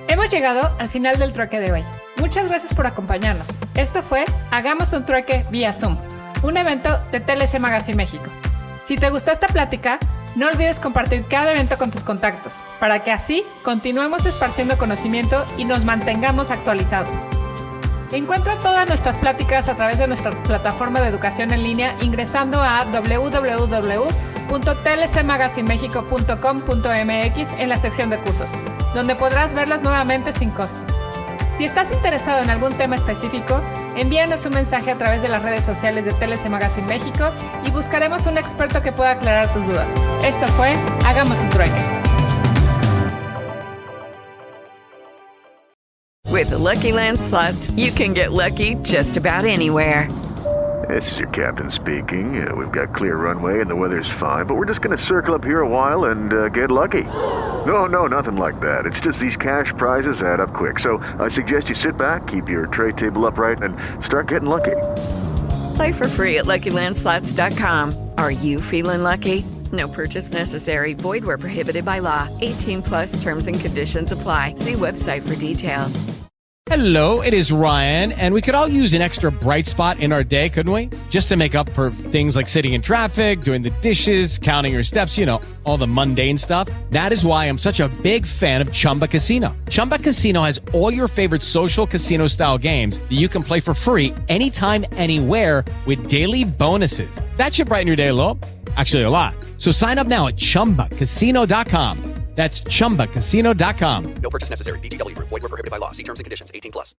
Hemos llegado al final del trueque de hoy. Muchas gracias por acompañarnos. Esto fue Hagamos un trueque vía Zoom, un evento de TLC Magazine México. Si te gustó esta plática, no olvides compartir cada evento con tus contactos, para que así continuemos esparciendo conocimiento y nos mantengamos actualizados. Encuentra todas nuestras pláticas a través de nuestra plataforma de educación en línea ingresando a www.tlcmagazinemexico.com.mx en la sección de cursos, donde podrás verlas nuevamente sin costo. Si estás interesado en algún tema específico, envíanos un mensaje a través de las redes sociales de TLC Magazine México y buscaremos un experto que pueda aclarar tus dudas. Esto fue Hagamos un trueque. With the Lucky Land Slots, you can get lucky just about anywhere. This is your captain speaking. We've got clear runway and the weather's fine, but we're just going to circle up here a while and get lucky. No, nothing like that. It's just these cash prizes add up quick. So I suggest you sit back, keep your tray table upright, and start getting lucky. Play for free at LuckyLandSlots.com. Are you feeling lucky? No purchase necessary. Void where prohibited by law. 18+ terms and conditions apply. See website for details. Hello, it is Ryan, and we could all use an extra bright spot in our day, couldn't we? Just to make up for things like sitting in traffic, doing the dishes, counting your steps, you know, all the mundane stuff. That is why I'm such a big fan of Chumba Casino. Chumba Casino has all your favorite social casino-style games that you can play for free anytime, anywhere with daily bonuses. That should brighten your day a little. Actually, a lot. So sign up now at ChumbaCasino.com. That's ChumbaCasino.com. No purchase necessary. VGW Group. Void where prohibited by law. See terms and conditions. 18+.